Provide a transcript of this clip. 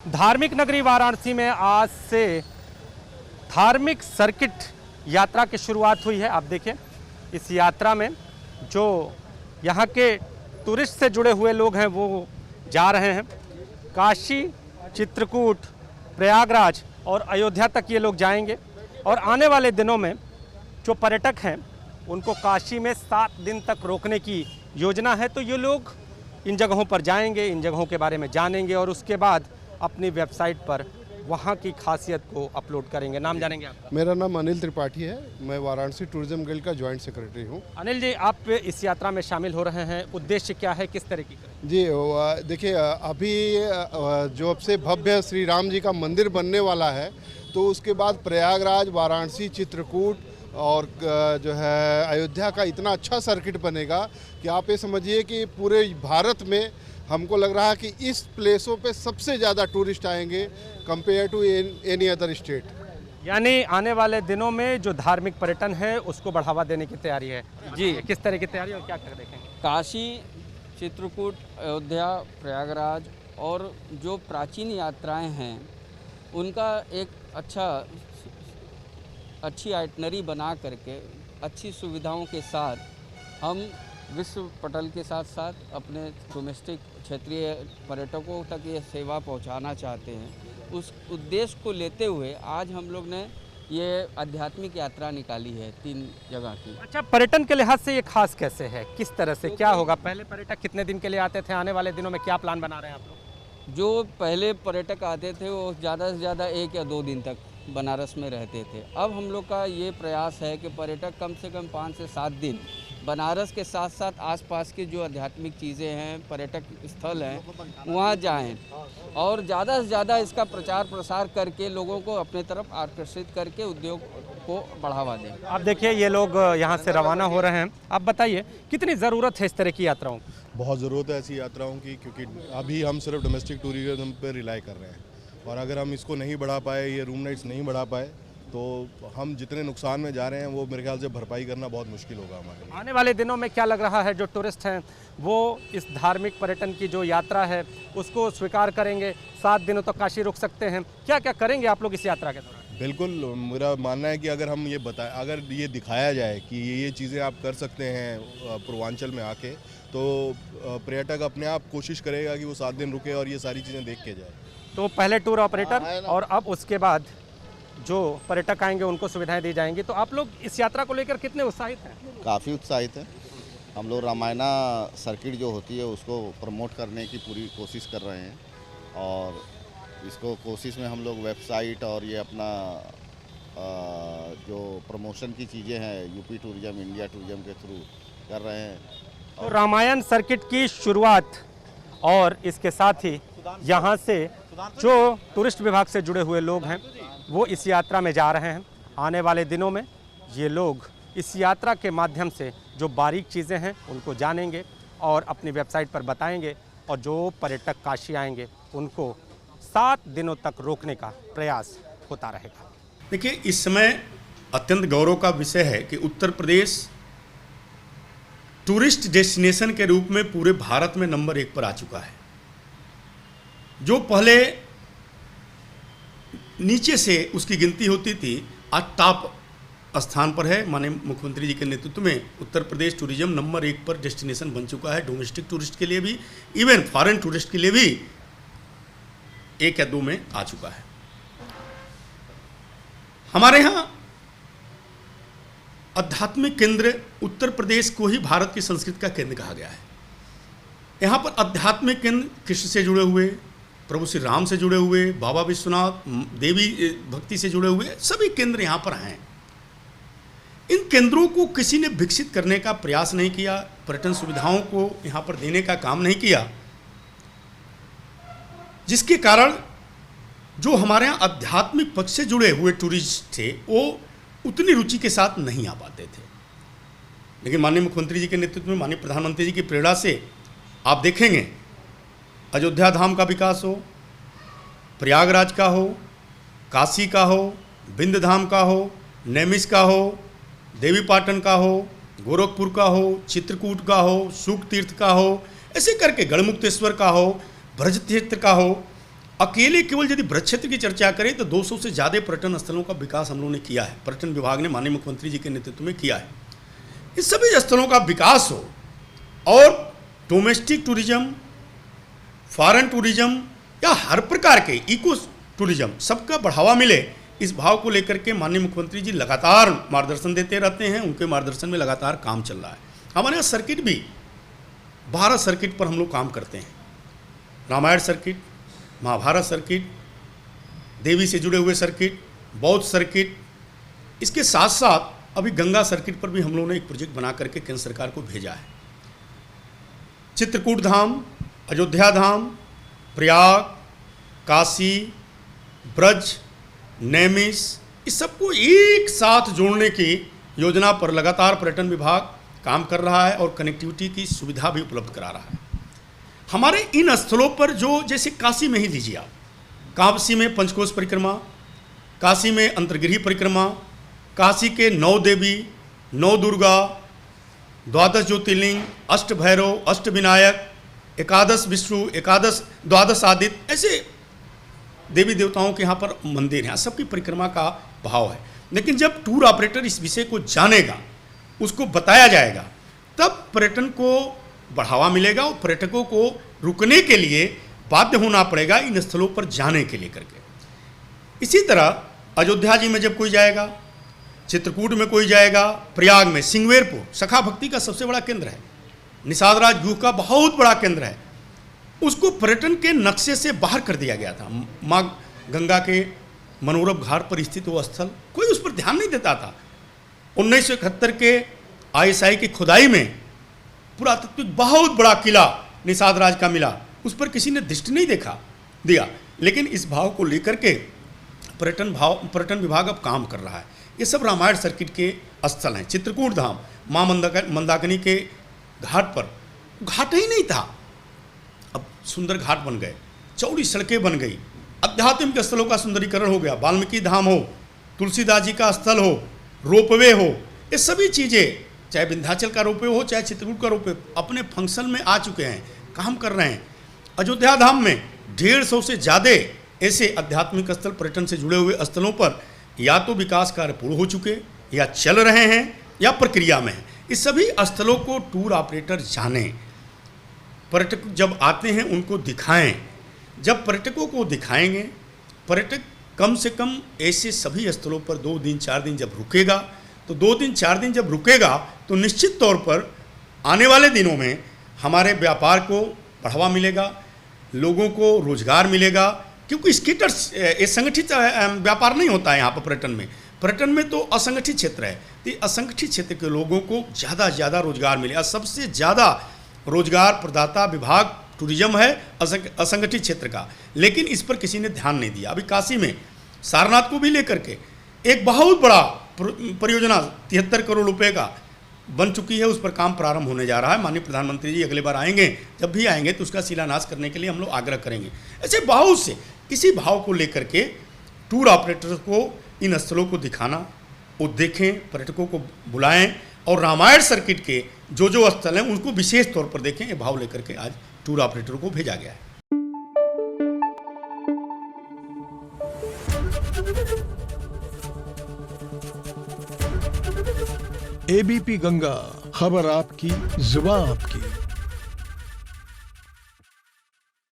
धार्मिक नगरी वाराणसी में आज से धार्मिक सर्किट यात्रा की शुरुआत हुई है। आप देखें, इस यात्रा में जो यहाँ के टूरिस्ट से जुड़े हुए लोग हैं वो जा रहे हैं। काशी, चित्रकूट, प्रयागराज और अयोध्या तक ये लोग जाएंगे और आने वाले दिनों में जो पर्यटक हैं उनको काशी में 7 दिन तक रोकने की योजना है। तो ये लोग इन जगहों पर जाएंगे, इन जगहों के बारे में जानेंगे और उसके बाद अपनी वेबसाइट पर वहाँ की खासियत को अपलोड करेंगे। नाम जानेंगे आपका? मेरा नाम अनिल त्रिपाठी है। मैं वाराणसी टूरिज्म गिल्ड का जॉइंट सेक्रेटरी हूँ। अनिल जी, आप इस यात्रा में शामिल हो रहे हैं, उद्देश्य क्या है, किस तरह की? जी देखिए, अभी जो अब से भव्य श्री राम जी का मंदिर बनने वाला है, तो उसके बाद प्रयागराज, वाराणसी, चित्रकूट और जो है अयोध्या का इतना अच्छा सर्किट बनेगा कि आप ये समझिए कि पूरे भारत में हमको लग रहा है कि इस प्लेसों पे सबसे ज़्यादा टूरिस्ट आएंगे compare to any other state. यानी आने वाले दिनों में जो धार्मिक पर्यटन है उसको बढ़ावा देने की तैयारी है जी। किस तरह की तैयारी और क्या कर देखेंगे? काशी, चित्रकूट, अयोध्या, प्रयागराज और जो प्राचीन यात्राएं हैं उनका एक अच्छी आइटनरी बना करके अच्छी सुविधाओं के साथ हम विश्व पटल के साथ साथ अपने डोमेस्टिक क्षेत्रीय पर्यटकों तक ये सेवा पहुंचाना चाहते हैं। उस उद्देश्य को लेते हुए आज हम लोग ने ये आध्यात्मिक यात्रा निकाली है 3 जगह की। अच्छा, पर्यटन के लिहाज से ये खास कैसे है, किस तरह से, क्या होगा? पहले पर्यटक कितने दिन के लिए आते थे, आने वाले दिनों में क्या प्लान बना रहे हैं आप लोग? जो पहले पर्यटक आते थे वो ज़्यादा से ज़्यादा 1 या 2 दिन तक बनारस में रहते थे। अब हम लोग का ये प्रयास है कि पर्यटक कम से कम 5 से 7 दिन बनारस के साथ साथ आसपास की जो आध्यात्मिक चीज़ें हैं, पर्यटक स्थल हैं, वहाँ जाएं और ज़्यादा से ज़्यादा इसका प्रचार प्रसार करके लोगों को अपने तरफ आकर्षित करके उद्योग को बढ़ावा दें। आप देखिए, ये लोग यहाँ से रवाना हो रहे हैं। आप बताइए, कितनी ज़रूरत है इस तरह की यात्राओं की? बहुत ज़रूरत है ऐसी यात्राओं की, क्योंकि अभी हम सिर्फ डोमेस्टिक टूरिज्म पर रिलाई कर रहे हैं और अगर हम इसको नहीं बढ़ा पाए, ये रूम नाइट्स नहीं बढ़ा पाए, तो हम जितने नुकसान में जा रहे हैं वो मेरे ख्याल से भरपाई करना बहुत मुश्किल होगा हमारे लिए। आने वाले दिनों में क्या लग रहा है, जो टूरिस्ट हैं वो इस धार्मिक पर्यटन की जो यात्रा है उसको स्वीकार करेंगे? 7 दिनों तक काशी रुक सकते हैं, क्या क्या करेंगे आप लोग इस यात्रा के दौरान? बिल्कुल, मेरा मानना है कि अगर हम ये अगर ये दिखाया जाए कि ये चीज़ें आप कर सकते हैं पूर्वांचल में आके, तो पर्यटक अपने आप कोशिश करेगा कि वो 7 दिन रुके और ये सारी चीज़ें देख के जाए। तो पहले टूर ऑपरेटर और अब उसके बाद जो पर्यटक आएंगे उनको सुविधाएं दी जाएंगी। तो आप लोग इस यात्रा को लेकर कितने उत्साहित हैं? काफ़ी उत्साहित है। हम लोग रामायणा सर्किट जो होती है उसको प्रमोट करने की पूरी कोशिश कर रहे हैं और इसको कोशिश में हम लोग वेबसाइट और ये अपना जो प्रमोशन की चीज़ें हैं यूपी टूरिज्म, इंडिया टूरिज्म के थ्रू कर रहे हैं। तो रामायण सर्किट की शुरुआत और इसके साथ ही यहाँ से जो टूरिस्ट विभाग से जुड़े हुए लोग हैं वो इस यात्रा में जा रहे हैं। आने वाले दिनों में ये लोग इस यात्रा के माध्यम से जो बारीक चीज़ें हैं उनको जानेंगे और अपनी वेबसाइट पर बताएंगे और जो पर्यटक काशी आएंगे उनको 7 दिनों तक रोकने का प्रयास होता रहेगा। देखिए, इस समय अत्यंत गौरव का विषय है कि उत्तर प्रदेश टूरिस्ट डेस्टिनेशन के रूप में पूरे भारत में नंबर 1 पर आ चुका है। जो पहले नीचे से उसकी गिनती होती थी, आज टॉप स्थान पर है। माननीय मुख्यमंत्री जी के नेतृत्व में उत्तर प्रदेश टूरिज्म नंबर 1 पर डेस्टिनेशन बन चुका है। डोमेस्टिक टूरिस्ट के लिए भी, इवन फॉरेन टूरिस्ट के लिए भी 1 या 2 में आ चुका है। हमारे यहाँ आध्यात्मिक केंद्र उत्तर प्रदेश को ही भारत की संस्कृति का केंद्र कहा गया है। यहाँ पर आध्यात्मिक केंद्र कृष्ण से जुड़े हुए, प्रभु श्री राम से जुड़े हुए, बाबा विश्वनाथ, देवी भक्ति से जुड़े हुए सभी केंद्र यहाँ पर हैं। इन केंद्रों को किसी ने विकसित करने का प्रयास नहीं किया, पर्यटन सुविधाओं को यहाँ पर देने का काम नहीं किया, जिसके कारण जो हमारे यहाँ आध्यात्मिक पक्ष से जुड़े हुए टूरिस्ट थे वो उतनी रुचि के साथ नहीं आ पाते थे। लेकिन माननीय मुख्यमंत्री जी के नेतृत्व में, माननीय प्रधानमंत्री जी की प्रेरणा से आप देखेंगे अयोध्या धाम का विकास हो, प्रयागराज का हो, काशी का हो, विंध्य धाम का हो, नैमिष का हो, देवीपाटन का हो, गोरखपुर का हो, चित्रकूट का हो, शुक तीर्थ का हो, ऐसे करके गढ़मुक्तेश्वर का हो, ब्रज तीर्थ का हो, अकेले केवल यदि ब्रज क्षेत्र की चर्चा करें तो 200 से ज़्यादा पर्यटन स्थलों का विकास हम लोगों ने किया है, पर्यटन विभाग ने माननीय मुख्यमंत्री जी के नेतृत्व में किया है। इस सभी स्थलों का विकास हो और डोमेस्टिक टूरिज्म, फॉरेन टूरिज्म या हर प्रकार के इको टूरिज्म सबका बढ़ावा मिले, इस भाव को लेकर के माननीय मुख्यमंत्री जी लगातार मार्गदर्शन देते रहते हैं। उनके मार्गदर्शन में लगातार काम चल रहा है। हमारे यहाँ सर्किट भी 12 सर्किट पर हम लोग काम करते हैं। रामायण सर्किट, महाभारत सर्किट, देवी से जुड़े हुए सर्किट, बौद्ध सर्किट, इसके साथ साथ अभी गंगा सर्किट पर भी हम लोगों ने एक प्रोजेक्ट बना करके केंद्र सरकार को भेजा है। चित्रकूट धाम, अयोध्या धाम, प्रयाग, काशी, ब्रज, नैमिष, इस सबको एक साथ जोड़ने की योजना पर लगातार पर्यटन विभाग काम कर रहा है और कनेक्टिविटी की सुविधा भी उपलब्ध करा रहा है। हमारे इन स्थलों पर जो, जैसे काशी में ही लीजिए आप, काशी में पंचकोश परिक्रमा, काशी में अंतर्गृह परिक्रमा, काशी के 9 देवी, 9 दुर्गा, 12 ज्योतिर्लिंग, अष्ट भैरव, अष्ट विनायक, 11 विष्णु, 12 आदित्य, ऐसे देवी देवताओं के यहाँ पर मंदिर हैं। सबकी परिक्रमा का भाव है। लेकिन जब टूर ऑपरेटर इस विषय को जानेगा, उसको बताया जाएगा, तब पर्यटन को बढ़ावा मिलेगा और पर्यटकों को रुकने के लिए बाध्य होना पड़ेगा इन स्थलों पर जाने के लिए करके। इसी तरह अयोध्या जी में जब कोई जाएगा, चित्रकूट में कोई जाएगा, प्रयाग में सिंगवेरपुर सखा भक्ति का सबसे बड़ा केंद्र है, निषादराज गुह का बहुत बड़ा केंद्र है, उसको पर्यटन के नक्शे से बाहर कर दिया गया था। माँ गंगा के मनोरम घाट पर स्थित वो स्थल, कोई उस पर ध्यान नहीं देता था। 1971 के ISI की खुदाई में पुरातत्विक बहुत बड़ा किला निषादराज का मिला, उस पर किसी ने दृष्टि नहीं दिया। लेकिन इस भाव को लेकर के पर्यटन विभाग अब काम कर रहा है। ये सब रामायण सर्किट के स्थल हैं। चित्रकूट धाम, माँ मंदाकिनी के घाट पर घाट ही नहीं था, अब सुंदर घाट बन गए, चौड़ी सड़कें बन गई, आध्यात्मिक स्थलों का सुंदरीकरण हो गया। वाल्मीकि धाम हो, तुलसीदास जी का स्थल हो, रोपवे हो, ये सभी चीज़ें, चाहे विंध्याचल का रोपवे हो, चाहे चित्रकूट का रोपवे, अपने फंक्शन में आ चुके हैं, काम कर रहे हैं। अयोध्या धाम में 150 से ज़्यादा ऐसे आध्यात्मिक स्थल, पर्यटन से जुड़े हुए स्थलों पर या तो विकास कार्य पूर्ण हो चुके, या चल रहे हैं, या प्रक्रिया में हैं। इस सभी स्थलों को टूर ऑपरेटर जाने, पर्यटक जब आते हैं उनको दिखाएं। जब पर्यटकों को दिखाएंगे, पर्यटक कम से कम ऐसे सभी स्थलों पर 2 दिन 4 दिन जब रुकेगा, तो 2 दिन 4 दिन जब रुकेगा तो निश्चित तौर पर आने वाले दिनों में हमारे व्यापार को बढ़ावा मिलेगा, लोगों को रोजगार मिलेगा। क्योंकि स्कीटर्स संगठित व्यापार नहीं होता है यहाँ पर पर्यटन में तो असंगठित क्षेत्र है। तो असंगठित क्षेत्र के लोगों को ज़्यादा से ज़्यादा रोजगार मिलेगा। सबसे ज़्यादा रोजगार प्रदाता विभाग टूरिज्म है असंगठित क्षेत्र का, लेकिन इस पर किसी ने ध्यान नहीं दिया। अभी काशी में सारनाथ को भी लेकर के एक बहुत बड़ा परियोजना 73 करोड़ रुपए का बन चुकी है, उस पर काम प्रारंभ होने जा रहा है। माननीय प्रधानमंत्री जी अगली बार आएंगे, जब भी आएंगे तो उसका शिलान्यास करने के लिए हम लोग आग्रह करेंगे। ऐसे बहुत से इसी भाव को लेकर के टूर ऑपरेटर को इन स्थलों को दिखाना, वो देखें, पर्यटकों को बुलाएं और रामायण सर्किट के जो स्थल हैं उनको विशेष तौर पर देखें। ये भाव लेकर के आज टूर ऑपरेटरों को भेजा गया है। ABP गंगा, खबर आपकी, जुबान आपकी।